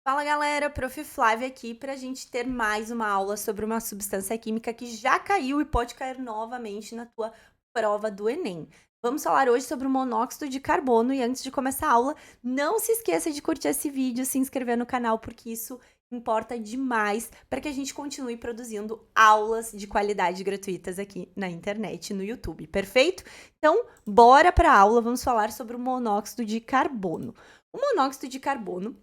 Fala galera, Prof. Flávia aqui para a gente ter mais uma aula sobre uma substância química que já caiu e pode cair novamente na tua prova do Enem. Vamos falar hoje sobre o monóxido de carbono e antes de começar a aula, não se esqueça de curtir esse vídeo, se inscrever no canal, porque isso importa demais para que a gente continue produzindo aulas de qualidade gratuitas aqui na internet, no YouTube, perfeito? Então, bora para a aula, vamos falar sobre o monóxido de carbono. O monóxido de carbono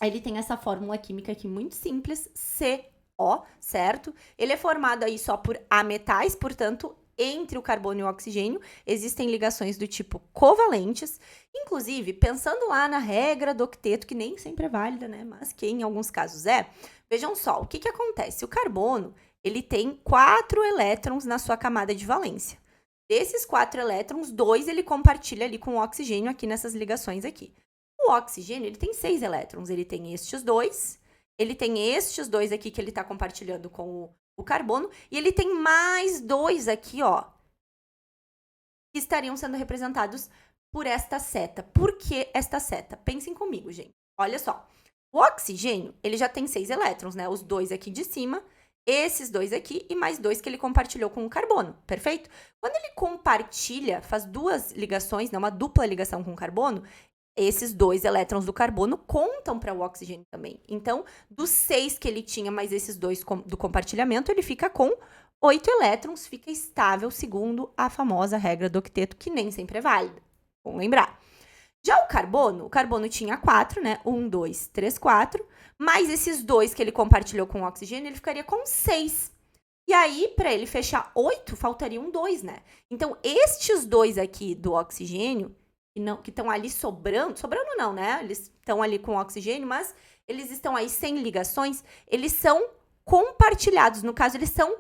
ele tem essa fórmula química aqui muito simples, CO, certo? Ele é formado aí só por ametais, portanto, entre o carbono e o oxigênio existem ligações do tipo covalentes. Inclusive, pensando lá na regra do octeto, que nem sempre é válida, né? Mas que em alguns casos é. Vejam só, o que acontece? O carbono, ele tem 4 elétrons na sua camada de valência. Desses 4 elétrons, 2 ele compartilha ali com o oxigênio aqui nessas ligações aqui. O oxigênio, ele tem 6 elétrons, ele tem estes dois aqui que ele está compartilhando com o carbono, e ele tem mais 2 aqui, ó, que estariam sendo representados por esta seta. Por que esta seta? Pensem comigo, gente. Olha só, o oxigênio, ele já tem 6 elétrons, né? Os 2 aqui de cima, esses 2 aqui e mais 2 que ele compartilhou com o carbono, perfeito? Quando ele compartilha, faz 2 ligações, né, uma dupla ligação com o carbono, esses 2 elétrons do carbono contam para o oxigênio também. Então, dos 6 que ele tinha, mais esses 2 do compartilhamento, ele fica com 8 elétrons, fica estável, segundo a famosa regra do octeto, que nem sempre é válida. Vamos lembrar. Já o carbono tinha 4, né? 1, 2, 3, 4. Mais esses 2 que ele compartilhou com o oxigênio, ele ficaria com 6. E aí, para ele fechar 8, faltariam 2, né? Então, estes 2 aqui do oxigênio, que estão ali sobrando não, né? Eles estão ali com oxigênio, mas eles estão aí sem ligações, eles são compartilhados, no caso, eles são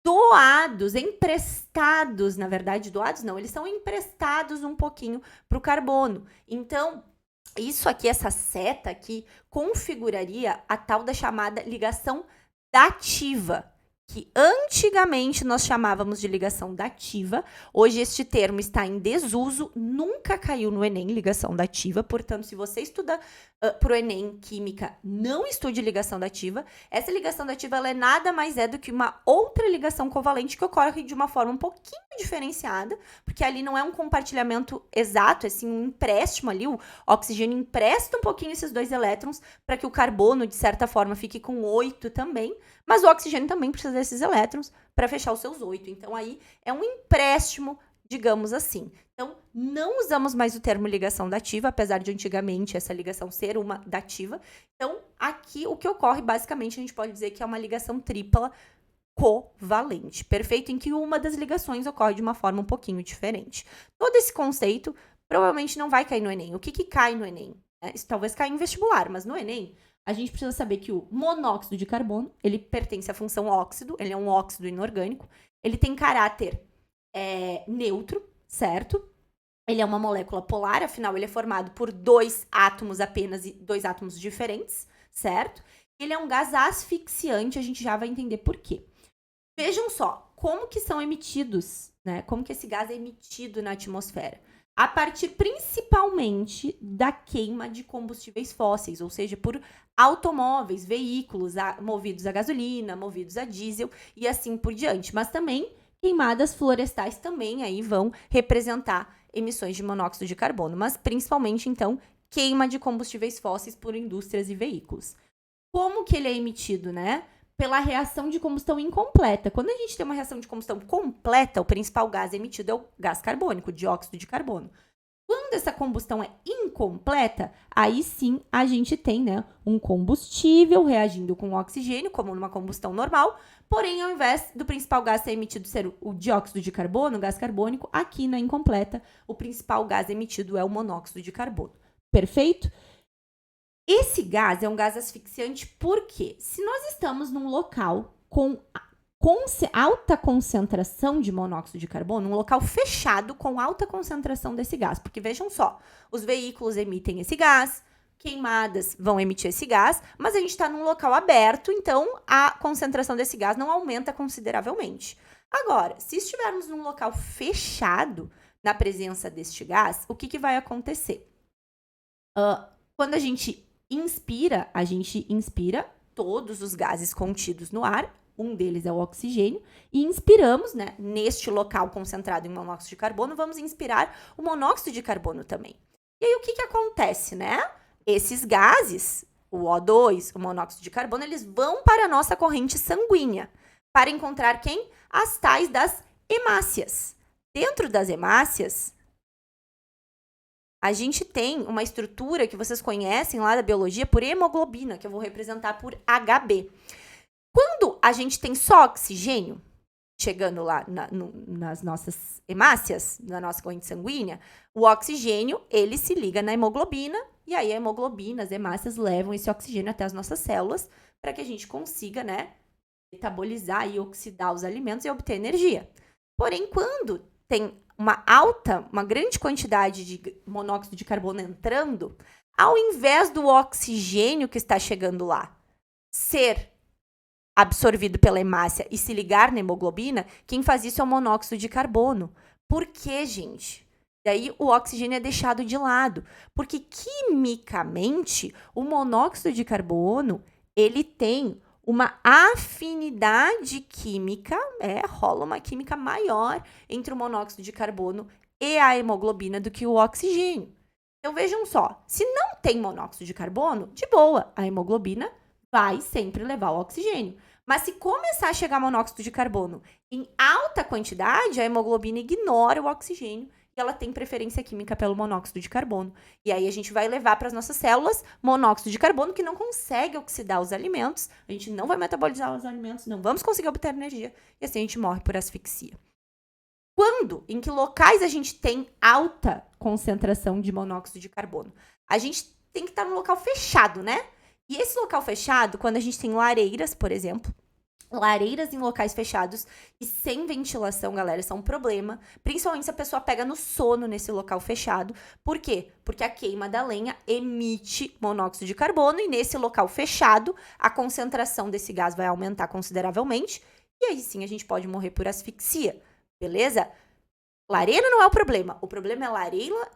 doados, emprestados, na verdade, doados não, eles são emprestados um pouquinho para o carbono. Então, isso aqui, essa seta aqui, configuraria a tal da chamada ligação dativa, que antigamente nós chamávamos de ligação dativa. Hoje este termo está em desuso, nunca caiu no Enem ligação dativa, portanto, se você estuda para o Enem Química, não estude ligação dativa. Essa ligação dativa ela é nada mais do que uma outra ligação covalente que ocorre de uma forma um pouquinho diferenciada, porque ali não é um compartilhamento exato, é sim um empréstimo ali, o oxigênio empresta um pouquinho esses 2 elétrons para que o carbono, de certa forma, fique com 8 também, mas o oxigênio também precisa desses elétrons para fechar os seus 8. Então, aí é um empréstimo, digamos assim. Então, não usamos mais o termo ligação dativa, apesar de antigamente essa ligação ser uma dativa. Então, aqui o que ocorre, basicamente, a gente pode dizer que é uma ligação tripla covalente, perfeito? Em que uma das ligações ocorre de uma forma um pouquinho diferente. Todo esse conceito provavelmente não vai cair no Enem. O que cai no Enem? Isso talvez caia em vestibular, mas no Enem, a gente precisa saber que o monóxido de carbono, ele pertence à função óxido, ele é um óxido inorgânico, ele tem caráter neutro, certo? Ele é uma molécula polar, afinal, ele é formado por 2 átomos apenas e 2 átomos diferentes, certo? Ele é um gás asfixiante, a gente já vai entender por quê. Vejam só, como que são emitidos, né? Como que esse gás é emitido na atmosfera? A partir principalmente da queima de combustíveis fósseis, ou seja, por automóveis, veículos movidos a gasolina, movidos a diesel e assim por diante. Mas também queimadas florestais também aí vão representar emissões de monóxido de carbono, mas principalmente, então, queima de combustíveis fósseis por indústrias e veículos. Como que ele é emitido, né? Pela reação de combustão incompleta. Quando a gente tem uma reação de combustão completa, o principal gás emitido é o gás carbônico, o dióxido de carbono. Quando essa combustão é incompleta, aí sim a gente tem, né, um combustível reagindo com o oxigênio, como numa combustão normal, porém, ao invés do principal gás ser emitido ser o dióxido de carbono, o gás carbônico, aqui na incompleta, o principal gás emitido é o monóxido de carbono. Perfeito? Esse gás é um gás asfixiante porque, se nós estamos num local com alta concentração de monóxido de carbono, um local fechado com alta concentração desse gás, porque vejam só, os veículos emitem esse gás, queimadas vão emitir esse gás, mas a gente está num local aberto, então a concentração desse gás não aumenta consideravelmente. Agora, se estivermos num local fechado, na presença deste gás, o que vai acontecer? Quando a gente inspira, a gente inspira todos os gases contidos no ar, um deles é o oxigênio, e inspiramos, né, neste local concentrado em monóxido de carbono, vamos inspirar o monóxido de carbono também. E aí, o que acontece, né? Esses gases, o O2, o monóxido de carbono, eles vão para a nossa corrente sanguínea, para encontrar quem? As tais das hemácias. Dentro das hemácias, a gente tem uma estrutura que vocês conhecem lá da biologia por hemoglobina, que eu vou representar por HB. Quando a gente tem só oxigênio chegando lá nas nossas hemácias, na nossa corrente sanguínea, o oxigênio, ele se liga na hemoglobina, e aí a hemoglobina, as hemácias levam esse oxigênio até as nossas células, para que a gente consiga, né, metabolizar e oxidar os alimentos e obter energia. Porém, quando tem uma grande quantidade de monóxido de carbono entrando, ao invés do oxigênio que está chegando lá ser absorvido pela hemácia e se ligar na hemoglobina, quem faz isso é o monóxido de carbono. Por quê, gente? Daí o oxigênio é deixado de lado, porque quimicamente o monóxido de carbono, ele tem uma afinidade química, rola uma química maior entre o monóxido de carbono e a hemoglobina do que o oxigênio. Então vejam só, se não tem monóxido de carbono, de boa, a hemoglobina vai sempre levar o oxigênio. Mas se começar a chegar monóxido de carbono em alta quantidade, a hemoglobina ignora o oxigênio e ela tem preferência química pelo monóxido de carbono. E aí a gente vai levar para as nossas células monóxido de carbono que não consegue oxidar os alimentos, a gente não vai metabolizar os alimentos, não vamos conseguir obter energia e assim a gente morre por asfixia. Quando? Em que locais a gente tem alta concentração de monóxido de carbono? A gente tem que estar num local fechado, né? E esse local fechado, quando a gente tem lareiras, por exemplo, lareiras em locais fechados e sem ventilação, galera, isso é um problema. Principalmente se a pessoa pega no sono nesse local fechado. Por quê? Porque a queima da lenha emite monóxido de carbono e nesse local fechado, a concentração desse gás vai aumentar consideravelmente. E aí sim a gente pode morrer por asfixia, beleza? Lareira não é o problema é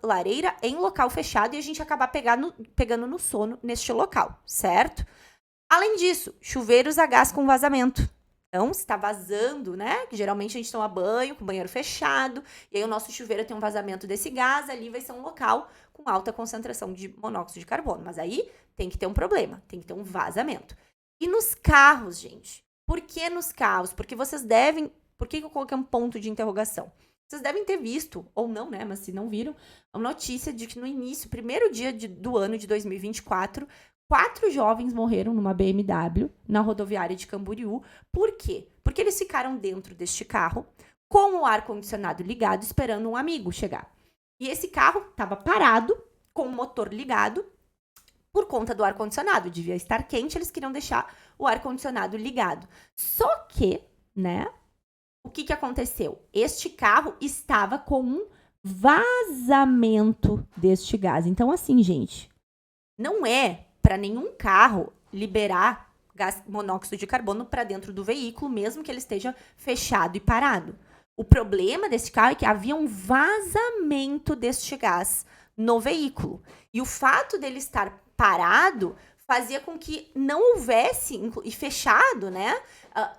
lareira em local fechado e a gente acabar pegando no sono neste local, certo? Além disso, chuveiros a gás com vazamento. Então, se está vazando, né? Que geralmente a gente toma banho com o banheiro fechado, e aí o nosso chuveiro tem um vazamento desse gás, ali vai ser um local com alta concentração de monóxido de carbono. Mas aí tem que ter um problema, tem que ter um vazamento. E nos carros, gente? Por que nos carros? Porque vocês devem... Por que eu coloquei um ponto de interrogação? Vocês devem ter visto, ou não, né? Mas se não viram, a notícia de que no início, primeiro dia do ano de 2024, 4 jovens morreram numa BMW na rodoviária de Camboriú. Por quê? Porque eles ficaram dentro deste carro com o ar-condicionado ligado, esperando um amigo chegar. E esse carro estava parado, com o motor ligado, por conta do ar-condicionado. Devia estar quente, eles queriam deixar o ar-condicionado ligado. Só que, né? O que aconteceu? Este carro estava com um vazamento deste gás. Então, assim, gente, não é para nenhum carro liberar gás monóxido de carbono para dentro do veículo, mesmo que ele esteja fechado e parado. O problema desse carro é que havia um vazamento deste gás no veículo. E o fato dele estar parado fazia com que não houvesse, e fechado, né,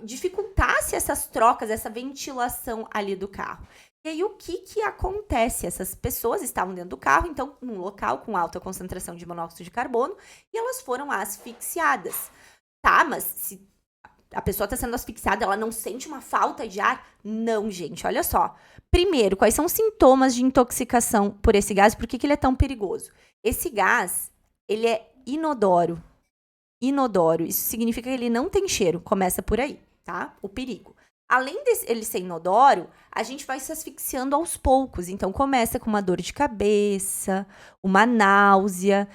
dificultasse essas trocas, essa ventilação ali do carro. E aí, o que acontece? Essas pessoas estavam dentro do carro, então, num local com alta concentração de monóxido de carbono, e elas foram asfixiadas. Tá, mas se a pessoa está sendo asfixiada, ela não sente uma falta de ar? Não, gente, olha só. Primeiro, quais são os sintomas de intoxicação por esse gás? Por que ele é tão perigoso? Esse gás, ele é inodoro. Inodoro. Isso significa que ele não tem cheiro. Começa por aí, tá? O perigo. Além de ele ser inodoro, a gente vai se asfixiando aos poucos. Então, começa com uma dor de cabeça, uma náusea,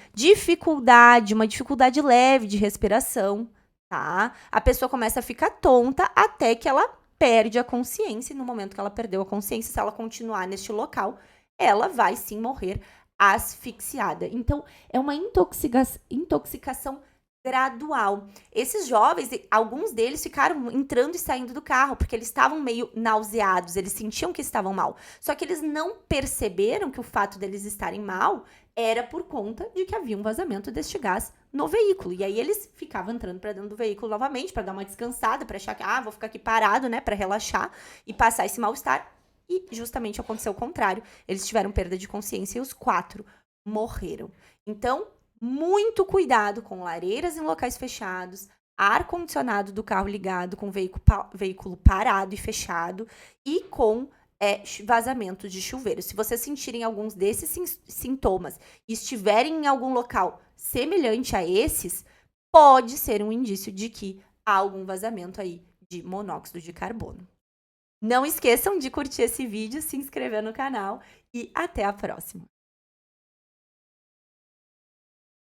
uma dificuldade leve de respiração, tá? A pessoa começa a ficar tonta até que ela perde a consciência. E no momento que ela perdeu a consciência, se ela continuar neste local, ela vai sim morrer asfixiada. Então, é uma intoxicação gradual. Esses jovens, alguns deles ficaram entrando e saindo do carro, porque eles estavam meio nauseados, eles sentiam que estavam mal. Só que eles não perceberam que o fato deles estarem mal era por conta de que havia um vazamento deste gás no veículo. E aí eles ficavam entrando para dentro do veículo novamente para dar uma descansada, para achar que, vou ficar aqui parado, né, para relaxar e passar esse mal-estar. E justamente aconteceu o contrário. Eles tiveram perda de consciência e os 4 morreram. Então, muito cuidado com lareiras em locais fechados, ar-condicionado do carro ligado com veículo parado e fechado e com vazamento de chuveiro. Se vocês sentirem alguns desses sintomas e estiverem em algum local semelhante a esses, pode ser um indício de que há algum vazamento aí de monóxido de carbono. Não esqueçam de curtir esse vídeo, se inscrever no canal e até a próxima!